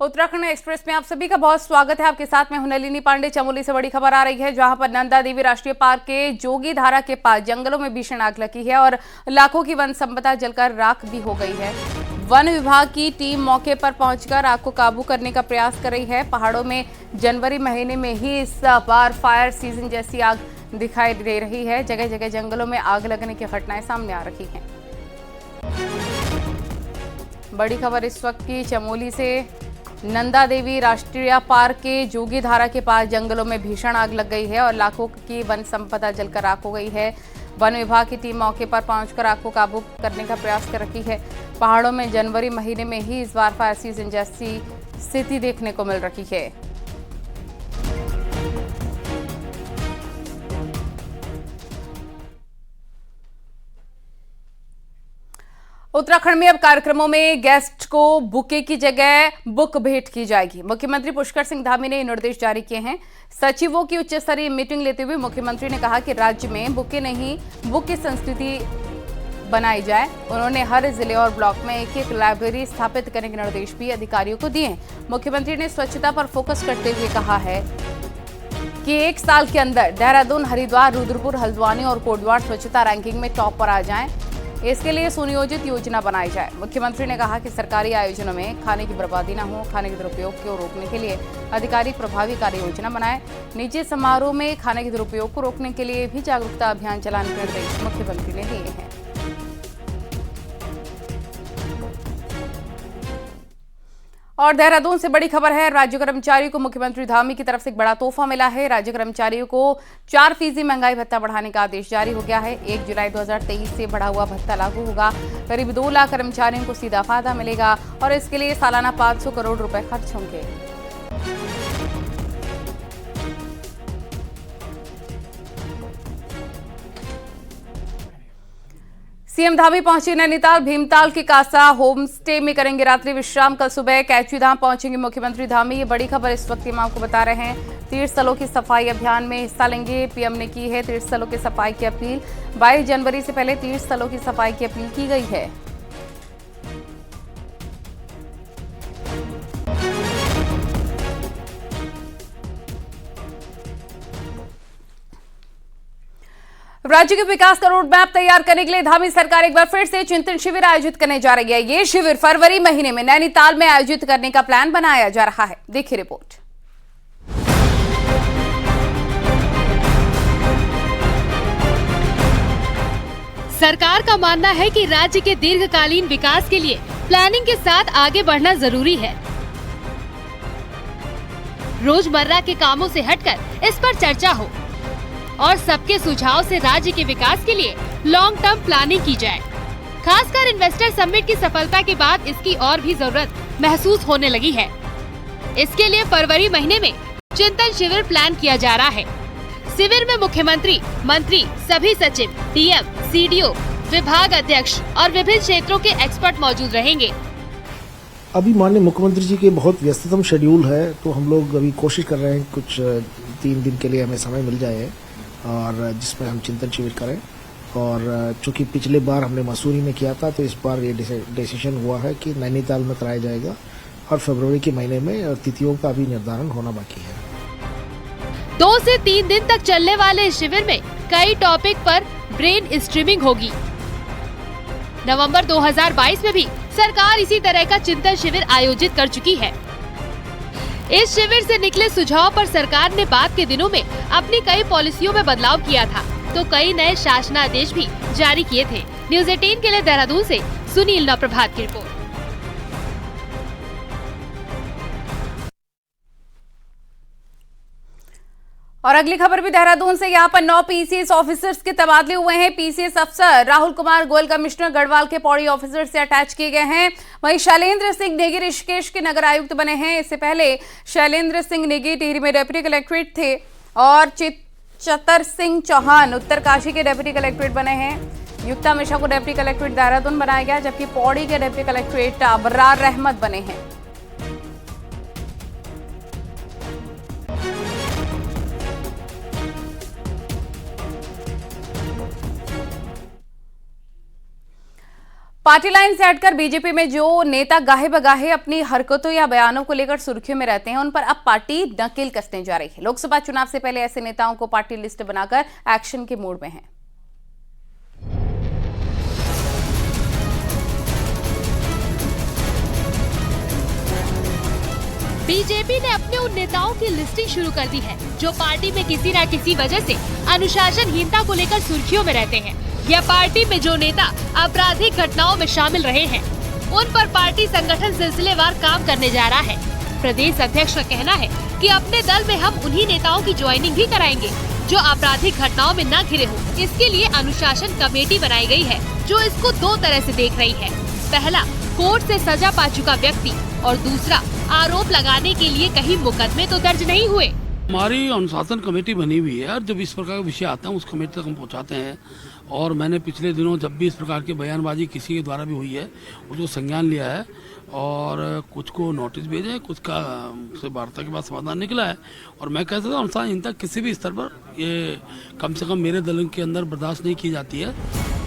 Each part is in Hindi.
उत्तराखंड एक्सप्रेस में आप सभी का बहुत स्वागत है। आपके साथ मैं हूं नलिनी पांडे। चमोली से बड़ी खबर आ रही है, जहां पर नंदा देवी राष्ट्रीय पार्क के जोगी धारा के पास जंगलों में भीषण आग लगी है और लाखों की वन संपदा जलकर राख भी हो गई है। वन विभाग की टीम मौके पर पहुंचकर आग को काबू करने का प्रयास कर रही है। पहाड़ों में जनवरी महीने में ही इस बार फायर सीजन जैसी आग दिखाई दे रही है। जगह जगह जंगलों में आग लगने की घटनाएं सामने आ रही हैं। बड़ी खबर इस वक्त की चमोली से। नंदा देवी राष्ट्रीय पार्क के जोगी धारा के पास जंगलों में भीषण आग लग गई है और लाखों की वन संपदा जलकर राख हो गई है। वन विभाग की टीम मौके पर पहुंचकर आग को काबू करने का प्रयास कर रही है। पहाड़ों में जनवरी महीने में ही इस बार फायर सीजन जैसी स्थिति देखने को मिल रही है। उत्तराखंड में अब कार्यक्रमों में गेस्ट को बुके की जगह बुक भेंट की जाएगी। मुख्यमंत्री पुष्कर सिंह धामी ने निर्देश जारी किए हैं। सचिवों की उच्च स्तरीय मीटिंग लेते हुए मुख्यमंत्री ने कहा कि राज्य में बुके नहीं, बुक की संस्कृति बनाई जाए। उन्होंने हर जिले और ब्लॉक में एक एक लाइब्रेरी स्थापित करने के निर्देश भी अधिकारियों को दिए। मुख्यमंत्री ने स्वच्छता पर फोकस करते हुए कहा है कि 1 साल के अंदर देहरादून, हरिद्वार, रुद्रपुर, हल्द्वानी और कोटद्वार स्वच्छता रैंकिंग में टॉप पर आ जाएं। इसके लिए सुनियोजित योजना बनाई जाए। मुख्यमंत्री ने कहा कि सरकारी आयोजनों में खाने की बर्बादी न हो, खाने के दुरुपयोग को रोकने के लिए अधिकारी प्रभावी कार्य योजना बनाए। निजी समारोह में खाने के दुरुपयोग को रोकने के लिए भी जागरूकता अभियान चलाने के निर्देश मुख्यमंत्री ने दिए हैं। और देहरादून से बड़ी खबर है। राज्य कर्मचारियों को मुख्यमंत्री धामी की तरफ से एक बड़ा तोहफा मिला है। राज्य कर्मचारियों को 4% महंगाई भत्ता बढ़ाने का आदेश जारी हो गया है। 1 जुलाई 2023 से बढ़ा हुआ भत्ता लागू होगा। करीब 2 लाख कर्मचारियों को सीधा फायदा मिलेगा और इसके लिए सालाना 500 करोड़ रुपए खर्च होंगे। सीएम धामी पहुंचे नैनीताल। भीमताल के कासा होम स्टे में करेंगे रात्रि विश्राम। कल सुबह कैचीधाम पहुंचेंगे मुख्यमंत्री धामी। ये बड़ी खबर इस वक्त हम आपको बता रहे हैं। तीर्थस्थलों की सफाई अभियान में हिस्सा लेंगे। पीएम ने की है तीर्थस्थलों की सफाई की अपील। 22 जनवरी से पहले तीर्थस्थलों की सफाई की अपील की गई है। राज्य के विकास का रोड मैप तैयार करने के लिए धामी सरकार एक बार फिर से चिंतन शिविर आयोजित करने जा रही है। ये शिविर फरवरी महीने में नैनीताल में आयोजित करने का प्लान बनाया जा रहा है। देखिए रिपोर्ट। सरकार का मानना है कि राज्य के दीर्घकालीन विकास के लिए प्लानिंग के साथ आगे बढ़ना जरूरी है। रोजमर्रा के कामों से हटकर इस पर चर्चा हो और सबके सुझाव से राज्य के विकास के लिए लॉन्ग टर्म प्लानिंग की जाए। खासकर इन्वेस्टर समिट की सफलता के बाद इसकी और भी जरूरत महसूस होने लगी है। इसके लिए फरवरी महीने में चिंतन शिविर प्लान किया जा रहा है। शिविर में मुख्यमंत्री, मंत्री, सभी सचिव, डीएम, सीडीओ, विभाग अध्यक्ष और विभिन्न क्षेत्रों के एक्सपर्ट मौजूद रहेंगे। अभी माननीय मुख्यमंत्री जी के बहुत व्यस्ततम शेड्यूल है, तो हम लोग अभी कोशिश कर रहे हैं कुछ 3 दिन के लिए हमें समय मिल जाए और जिसमें हम चिंतन शिविर करें। और चूंकि पिछले बार हमने मसूरी में किया था, तो इस बार ये डिसीजन हुआ है कि नैनीताल में कराया जाएगा और फरवरी के महीने में तिथियों का भी निर्धारण होना बाकी है। 2 से 3 दिन तक चलने वाले इस शिविर में कई टॉपिक पर ब्रेन स्ट्रीमिंग होगी। नवंबर 2022 में भी सरकार इसी तरह का चिंतन शिविर आयोजित कर चुकी है। इस शिविर से निकले सुझाव पर सरकार ने बाद के दिनों में अपनी कई पॉलिसियों में बदलाव किया था, तो कई नए शासनादेश भी जारी किए थे। न्यूज़ 18 के लिए देहरादून से सुनील नवप्रभात की रिपोर्ट। और अगली खबर भी देहरादून से। यहाँ पर 9 पीसीएस ऑफिसर्स के तबादले हुए हैं। पीसीएस अफसर राहुल कुमार गोयल कमिश्नर गढ़वाल के पौड़ी ऑफिसर से अटैच किए गए हैं। वहीं शैलेंद्र सिंह नेगी ऋषिकेश के नगर आयुक्त बने हैं। इससे पहले शैलेंद्र सिंह नेगी टिहरी में डेप्यूटी कलेक्ट्रेट थे और चतर सिंह चौहान उत्तरकाशी के डेप्यूटी कलेक्ट्रेट बने हैं। युक्ता मिश्रा को डेप्यूटी कलेक्ट्रेट देहरादून बनाया गया, जबकि पौड़ी के डेप्यूटी कलेक्ट्रेट अबरार रहमत बने हैं। पार्टी लाइन से हटकर बीजेपी में जो नेता गाहे बगाहे अपनी हरकतों या बयानों को लेकर सुर्खियों में रहते हैं, उन पर अब पार्टी नकेल कसने जा रही है। लोकसभा चुनाव से पहले ऐसे नेताओं को पार्टी लिस्ट बनाकर एक्शन के मूड में है। बीजेपी ने अपने उन नेताओं की लिस्टिंग शुरू कर दी है जो पार्टी में किसी न किसी वजह से अनुशासनहीनता को लेकर सुर्खियों में रहते हैं, या पार्टी में जो नेता आपराधिक घटनाओं में शामिल रहे हैं, उन पर पार्टी संगठन सिलसिलेवार काम करने जा रहा है। प्रदेश अध्यक्ष का कहना है कि अपने दल में हम उन्हीं नेताओं की ज्वाइनिंग भी कराएंगे जो आपराधिक घटनाओं में न घिरे हों। इसके लिए अनुशासन कमेटी बनाई गई है जो इसको दो तरह से देख रही है। पहला, कोर्ट से सजा पा चुका व्यक्ति, और दूसरा, आरोप लगाने के लिए कहीं मुकदमे तो दर्ज नहीं हुए। हमारी अनुशासन कमेटी बनी हुई है और जब इस प्रकार का विषय आता है उस कमेटी तक हम पहुंचाते हैं। और मैंने पिछले दिनों जब भी इस प्रकार की बयानबाजी किसी के द्वारा भी हुई है उसको संज्ञान लिया है और कुछ को नोटिस भेजे, कुछ का से वार्ता के बाद समाधान निकला है। और मैं कहता हूँ अनुशासनहीनता किसी भी स्तर पर ये कम से कम मेरे दल के अंदर बर्दाश्त नहीं की जाती है।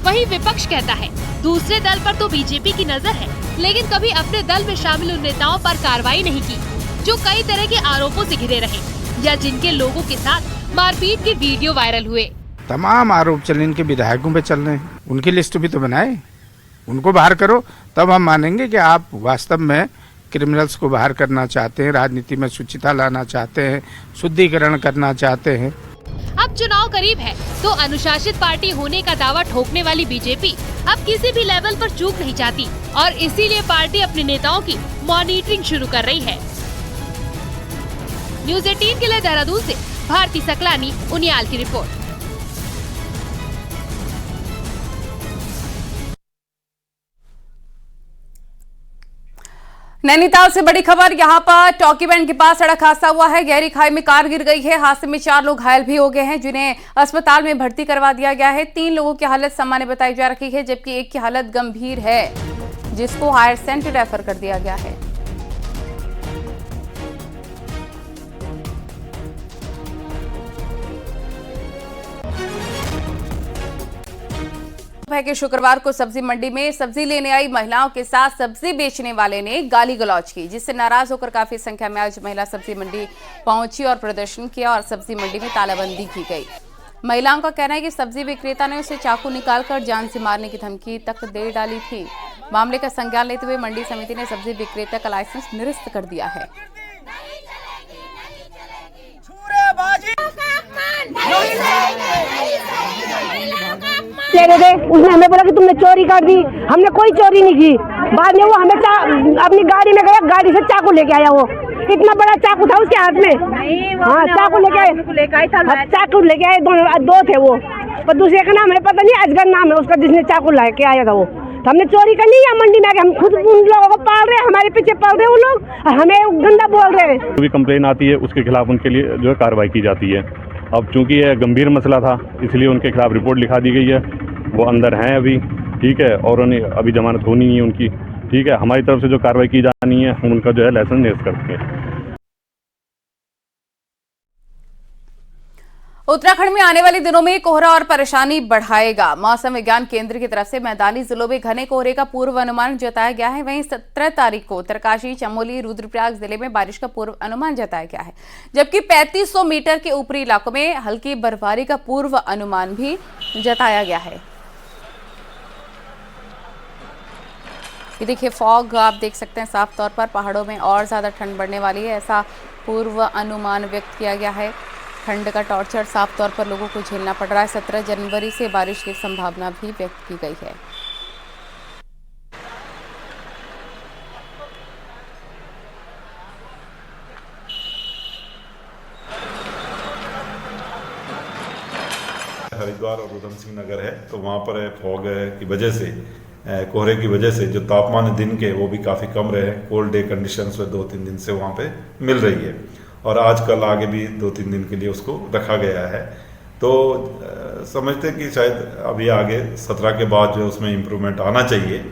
वहीं विपक्ष कहता है दूसरे दल पर तो बीजेपी की नजर है, लेकिन कभी अपने दल में शामिल उन नेताओं पर कार्रवाई नहीं की जो कई तरह के आरोपों से घिरे रहे या जिनके लोगों के साथ मारपीट के वीडियो वायरल हुए। तमाम आरोप चल इनके विधायकों पे चल रहे हैं, उनकी लिस्ट भी तो बनाए, उनको बाहर करो तब हम मानेंगे कि आप वास्तव में क्रिमिनल्स को बाहर करना चाहते हैं, राजनीति में शुचिता लाना चाहते हैं, शुद्धिकरण करना चाहते हैं। अब चुनाव करीब है तो अनुशासित पार्टी होने का दावा ठोकने वाली बीजेपी अब किसी भी लेवल पर चूक नहीं चाहती और इसीलिए पार्टी अपने नेताओं की मॉनिटरिंग शुरू कर रही है। न्यूज़ 18 के लिए देहरादून से भारती सकलानी, उनियाल की रिपोर्ट। नैनीताल से बड़ी खबर, यहां पर टॉकी बैंड के पास सड़क हादसा हुआ है। गहरी खाई में कार गिर गई है। हादसे में 4 लोग घायल भी हो गए हैं जिन्हें अस्पताल में भर्ती करवा दिया गया है। 3 लोगों की हालत सामान्य बताई जा रही है जबकि एक की हालत गंभीर है जिसको हायर सेंटर रेफर कर दिया गया है। है कि शुक्रवार को सब्जी मंडी में सब्जी लेने आई महिलाओं के साथ सब्जी बेचने वाले ने गाली गलौज की, जिससे नाराज होकर काफी संख्या में आज महिला सब्जी मंडी पहुंची और प्रदर्शन किया और सब्जी मंडी में तालाबंदी की गई। महिलाओं का कहना है कि सब्जी विक्रेता ने उसे चाकू निकालकर जान से मारने की धमकी तक दे डाली थी। मामले का संज्ञान लेते हुए मंडी समिति ने सब्जी विक्रेता का लाइसेंस निरस्त कर दिया है। ले गए थे, उसने हमें बोला कि तुमने चोरी कर दी। हमने कोई चोरी नहीं की। बाद में वो हमें अपनी गाड़ी में गया, गाड़ी से चाकू लेके आया। वो इतना बड़ा चाकू था उसके हाथ में। हाँ, चाकू लेके आए, चाकू लेके आए। दो थे वो, पर दूसरे का नाम है पता नहीं, अजगर नाम है उसका, जिसने चाकू लेके आया था वो। तो हमने चोरी करनी है मंडी में आके, हम खुद उन लोगों को पाल रहे हैं, हमारे पीछे पल रहे हैं वो लोग और हमें गंदा बोल रहे हैं। जो भी कंप्लेन आती है उसके खिलाफ उनके लिए जो है कार्रवाई की जाती है। अब चूंकि यह गंभीर मसला था इसलिए उनके खिलाफ रिपोर्ट लिखा दी गई है। वो अंदर हैं अभी, ठीक है, और उन्हें अभी जमानत होनी नहीं है उनकी, ठीक है। हमारी तरफ से जो कार्रवाई की जानी है हम उनका जो है लाइसेंस निरस्त करते हैं। उत्तराखंड में आने वाले दिनों में कोहरा और परेशानी बढ़ाएगा। मौसम विज्ञान केंद्र की तरफ से मैदानी जिलों में घने कोहरे का पूर्व अनुमान जताया गया है। वहीं 17 तारीख को उत्तरकाशी, चमोली, रुद्रप्रयाग जिले में बारिश का पूर्व अनुमान जताया गया है, जबकि 3500 मीटर के ऊपरी इलाकों में हल्की बर्फबारी का पूर्व अनुमान भी जताया गया है। ये देखिए फॉग आप देख सकते हैं साफ तौर पर, पहाड़ों में और ज्यादा ठंड बढ़ने वाली है ऐसा पूर्व अनुमान व्यक्त किया गया है। ठंड का टॉर्चर साफ तौर पर लोगों को झेलना पड़ रहा है। 17 जनवरी से बारिश की संभावना भी व्यक्त की गई है। हरिद्वार और उधम सिंह नगर है तो वहाँ पर फॉग की वजह से, कोहरे की वजह से जो तापमान दिन के वो भी काफ़ी कम रहे। कोल्ड डे कंडीशंस 2-3 दिन से वहाँ पे मिल रही है और आज कल आगे भी 2-3 दिन के लिए उसको रखा गया है। तो समझते हैं कि शायद अभी आगे 17 के बाद जो उसमें इम्प्रूवमेंट आना चाहिए।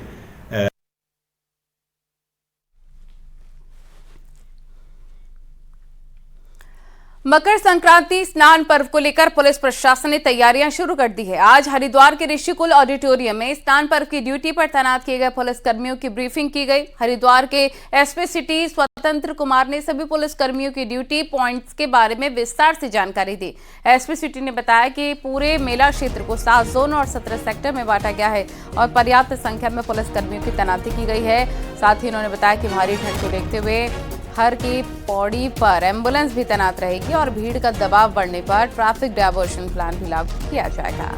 मकर संक्रांति स्नान पर्व को लेकर पुलिस प्रशासन ने तैयारियां शुरू कर दी है। आज हरिद्वार के ऋषिकुल ऑडिटोरियम में स्नान पर्व की ड्यूटी पर तैनात किए गए पुलिस कर्मियों की ब्रीफिंग की गई। हरिद्वार के एसपी सिटी स्वतंत्र कुमार ने सभी पुलिस कर्मियों की ड्यूटी पॉइंट्स के बारे में विस्तार से जानकारी दी। एसपी सिटी ने बताया कि पूरे मेला क्षेत्र को 7 जोन और 17 सेक्टर में बांटा गया है और पर्याप्त संख्या में पुलिस कर्मियों की तैनाती की गई है। साथ ही उन्होंने बताया कि भारी ठंड को देखते हुए हर की पौड़ी पर एम्बुलेंस भी तैनात रहेगी और भीड़ का दबाव बढ़ने पर ट्रैफिक डायवर्शन प्लान भी लागू किया जाएगा।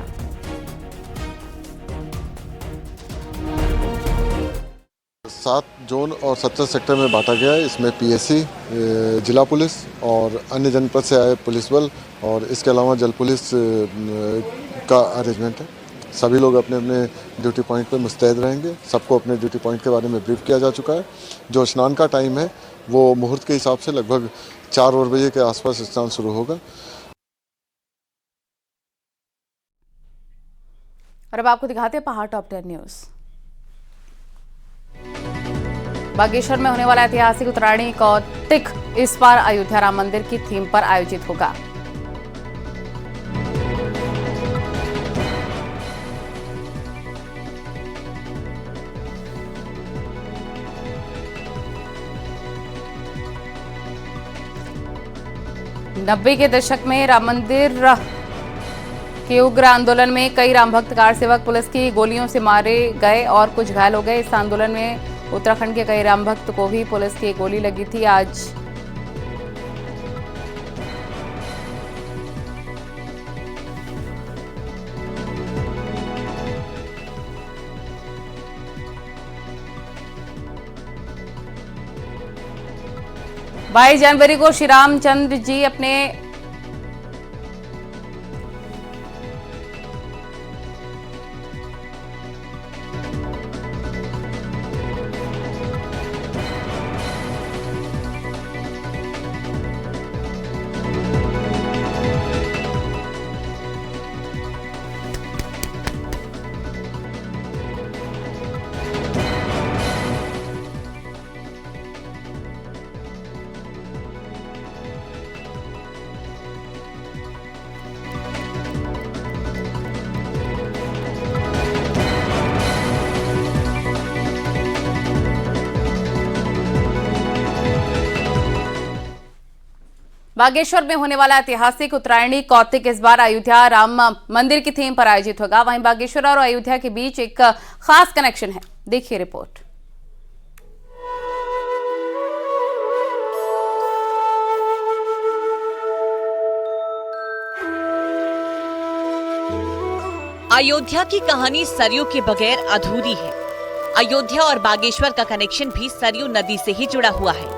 सात जोन और 17 सेक्टर में बांटा गया है। इसमें पीएससी, जिला पुलिस और अन्य जनपद से आए पुलिस बल और इसके अलावा जल पुलिस का अरेंजमेंट है। सभी लोग अपने अपने ड्यूटी पॉइंट पर मुस्तैद रहेंगे। सबको अपने ड्यूटी पॉइंट के बारे में ब्रीफ किया जा चुका है। जो स्नान का टाइम है वो मुहूर्त के हिसाब से लगभग 4 बजे के आसपास स्नान शुरू होगा। और अब आपको दिखाते हैं पहाड़ टॉप 10 न्यूज। बागेश्वर में होने वाला ऐतिहासिक उत्तरायणी कौतिक इस बार अयोध्या राम मंदिर की थीम पर आयोजित होगा। नब्बे के दशक में राम मंदिर के उग्र आंदोलन में कई राम भक्त कार सेवक पुलिस की गोलियों से मारे गए और कुछ घायल हो गए। इस आंदोलन में उत्तराखंड के कई राम भक्त को भी पुलिस की गोली लगी थी। आज बाईस जनवरी को श्री रामचंद्र जी अपने बागेश्वर में होने वाला ऐतिहासिक उत्तरायणी कौतिक इस बार अयोध्या राम मंदिर की थीम पर आयोजित होगा। वहीं बागेश्वर और अयोध्या के बीच एक खास कनेक्शन है। देखिए रिपोर्ट। अयोध्या की कहानी सरयू के बगैर अधूरी है। अयोध्या और बागेश्वर का कनेक्शन भी सरयू नदी से ही जुड़ा हुआ है।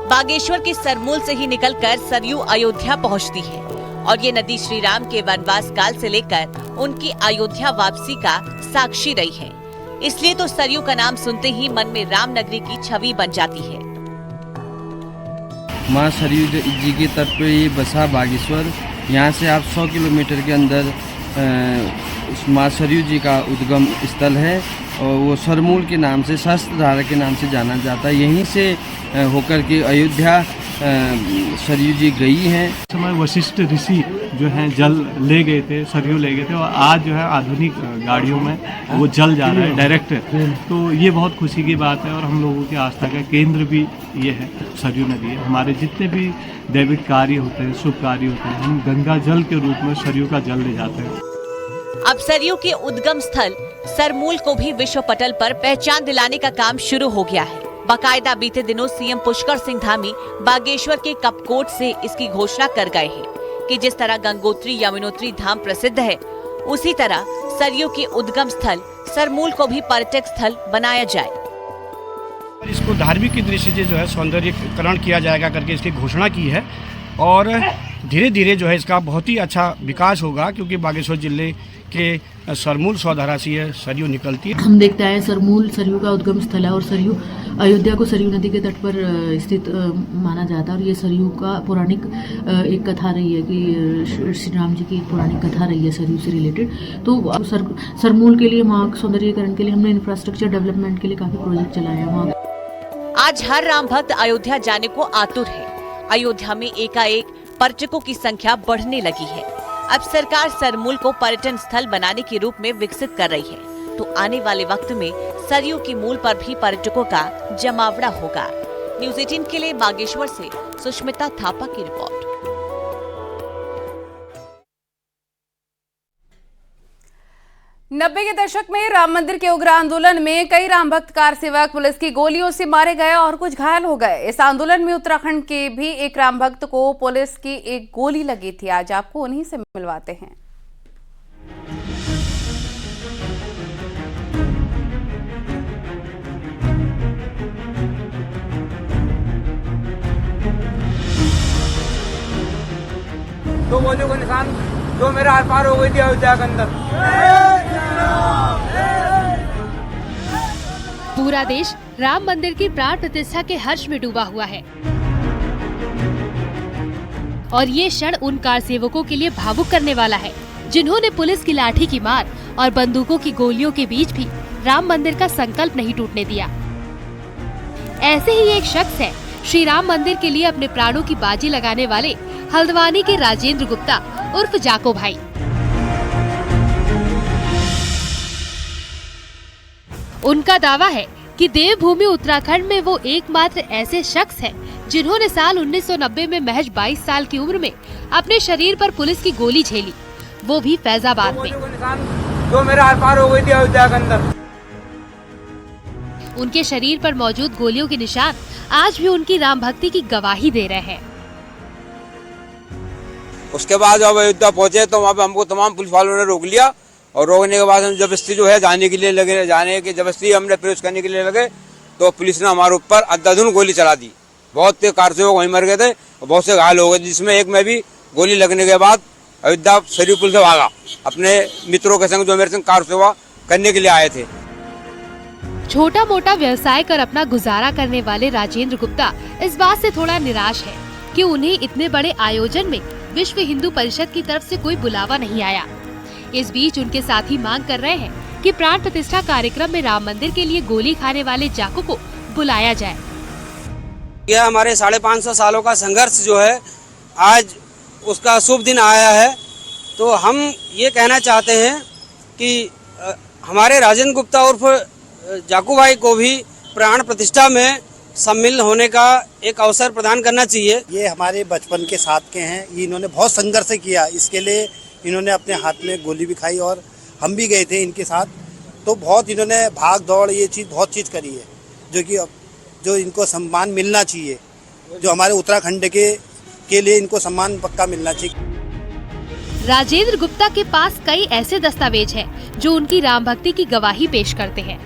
बागेश्वर के सरमूल से ही निकलकर सरयू अयोध्या पहुंचती है और ये नदी श्री राम के वनवास काल से लेकर उनकी अयोध्या वापसी का साक्षी रही है। इसलिए तो सरयू का नाम सुनते ही मन में राम नगरी की छवि बन जाती है। माँ सरयू जी के तट पे ये बसा बागेश्वर। यहाँ से आप 100 किलोमीटर के अंदर माँ सरयू जी का उद्गम स्थल है और वो सरमूल के नाम से, सहस्त्रधारा के नाम से जाना जाता है। यहीं से होकर के अयोध्या सरयू जी गई हैं। समय वशिष्ठ ऋषि जो हैं जल ले गए थे, सरयू ले गए थे और आज जो है आधुनिक गाड़ियों में वो जल जा रहा है डायरेक्ट। तो ये बहुत खुशी की बात है और हम लोगों की आस्था का केंद्र भी ये है, सरयू नदी है। हमारे जितने भी दैविक कार्य होते हैं, शुभ कार्य होते हैं, हम गंगा जल के रूप में सरयू का जल ले जाते हैं। अब सरयू के उद्गम स्थल सरमूल को भी विश्व पटल पर पहचान दिलाने का काम शुरू हो गया है। बाकायदा बीते दिनों सीएम पुष्कर सिंह धामी बागेश्वर के कपकोट से इसकी घोषणा कर गए हैं कि जिस तरह गंगोत्री यमुनोत्री धाम प्रसिद्ध है, उसी तरह सरयू के उद्गम स्थल सरमूल को भी पर्यटक स्थल बनाया जाए। इसको धार्मिक दृष्टि से जो है सौंदर्यकरण किया जाएगा करके इसकी घोषणा की है और धीरे धीरे जो है इसका बहुत ही अच्छा विकास होगा, क्योंकि बागेश्वर जिले के सरमूल सौधारा से यह सरयू निकलती है। हम देखते हैं सरमूल सरयू का उद्गम स्थल है और सरयू अयोध्या को सरयू नदी के तट पर स्थित माना जाता है और ये सरयू का पौराणिक एक कथा रही है कि श्री राम जी की एक पौराणिक कथा रही है सरयू से रिलेटेड। तो सरमूल के लिए वहाँ सौंदर्यीकरण के लिए हमने इंफ्रास्ट्रक्चर डेवलपमेंट के लिए काफी प्रोजेक्ट चलाए हैं वहाँ। आज हर राम भक्त अयोध्या जाने को आतुर है। अयोध्या में एकाएक पर्यटकों की संख्या बढ़ने लगी है। अब सरकार सरमूल को पर्यटन स्थल बनाने के रूप में विकसित कर रही है, तो आने वाले वक्त में सरयू की मूल पर भी पर्यटकों का जमावड़ा होगा। न्यूज़ 18 के लिए बागेश्वर से सुष्मिता थापा की रिपोर्ट। नब्बे के दशक में राम मंदिर के उग्र आंदोलन में कई राम भक्त कार सेवक पुलिस की गोलियों से मारे गए और कुछ घायल हो गए। इस आंदोलन में उत्तराखंड के भी एक राम भक्त को पुलिस की एक गोली लगी थी। आज आपको उन्हीं से मिलवाते हैं। दो गोलियों का निशान जो मेरा आर पार हो गई थी अयोध्या के अंदर। पूरा देश राम मंदिर की प्राण प्रतिष्ठा के हर्ष में डूबा हुआ है और ये क्षण उन कार सेवकों के लिए भावुक करने वाला है जिन्होंने पुलिस की लाठी की मार और बंदूकों की गोलियों के बीच भी राम मंदिर का संकल्प नहीं टूटने दिया। ऐसे ही एक शख्स है श्री राम मंदिर के लिए अपने प्राणों की बाजी लगाने वाले हल्द्वानी के राजेंद्र गुप्ता उर्फ जाको भाई। उनका दावा है कि देवभूमि उत्तराखंड में वो एकमात्र ऐसे शख्स हैं जिन्होंने साल 1990 में महज 22 साल की उम्र में अपने शरीर पर पुलिस की गोली झेली, वो भी फैजाबाद में। जो मेरा आर पार हो गई थी अयोध्या के अंदर। उनके शरीर पर मौजूद गोलियों के निशान आज भी उनकी राम भक्ति की गवाही दे रहे हैं। उसके बाद जब अयोध्या पहुंचे तो वहाँ पे हमको तमाम पुलिस वालों ने रोक लिया और रोकने के बाद हम जबरदस्ती जो है जाने के लिए लगे, जाने की जबरदस्ती हमने प्रवेश करने के लिए लगे तो पुलिस ने हमारे ऊपर अंधाधुंध गोली चला दी। बहुत से कार सेवक वहीं मर गए थे और बहुत से घायल हो गए, जिसमें एक में भी गोली लगने के बाद अयोध्या सरयू पुल से भागा अपने मित्रों के संग जो मेरे संग कार सेवा करने के लिए आए थे। छोटा मोटा व्यवसाय कर अपना गुजारा करने वाले राजेंद्र गुप्ता इस बात से थोड़ा निराश है कि उन्हें इतने बड़े आयोजन में विश्व हिंदू परिषद की तरफ से कोई बुलावा नहीं आया। इस बीच उनके साथी मांग कर रहे हैं कि प्राण प्रतिष्ठा कार्यक्रम में राम मंदिर के लिए गोली खाने वाले जाको को बुलाया जाए। यह हमारे 550 सालों का संघर्ष जो है आज उसका शुभ दिन आया है, तो हम ये कहना चाहते हैं कि हमारे राजेंद्र गुप्ता उर्फ जाकू भाई को भी प्राण प्रतिष्ठा में सम्मिलित होने का एक अवसर प्रदान करना चाहिए। ये हमारे बचपन के साथ के हैं, इन्होंने बहुत संघर्ष किया, इसके लिए इन्होंने अपने हाथ में गोली भी खाई और हम भी गए थे इनके साथ, तो बहुत इन्होंने भाग दौड़ ये चीज़ बहुत चीज़ करी है जो इनको सम्मान मिलना चाहिए, जो हमारे उत्तराखंड के लिए इनको सम्मान पक्का मिलना चाहिए। राजेंद्र गुप्ता के पास कई ऐसे दस्तावेज हैं जो उनकी राम भक्ति की गवाही पेश करते हैं।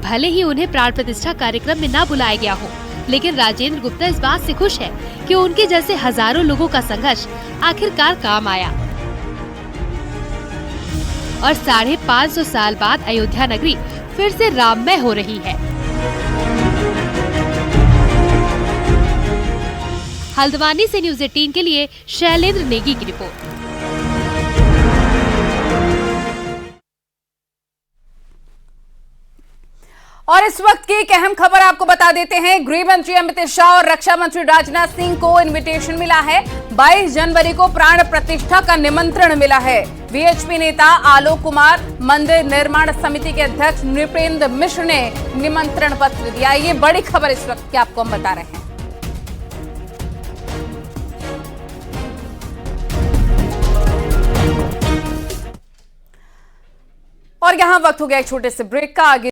भले ही उन्हें प्राण प्रतिष्ठा कार्यक्रम में न बुलाया गया हो, लेकिन राजेंद्र गुप्ता इस बात से खुश है कि उनके जैसे हजारों लोगों का संघर्ष आखिरकार काम आया और 550 साल बाद अयोध्या नगरी फिर से राममय हो रही है। हल्द्वानी से न्यूज़ 18 के लिए शैलेंद्र नेगी की रिपोर्ट। और इस वक्त की एक अहम खबर आपको बता देते हैं। गृह मंत्री अमित शाह और रक्षा मंत्री राजनाथ सिंह को इनविटेशन मिला है। 22 जनवरी को प्राण प्रतिष्ठा का निमंत्रण मिला है। वीएचपी नेता आलोक कुमार, मंदिर निर्माण समिति के अध्यक्ष नृपेंद्र मिश्र ने निमंत्रण पत्र दिया। ये बड़ी खबर इस वक्त की आपको हम बता रहे हैं। और यहां वक्त हो गया एक छोटे से ब्रेक का। आगे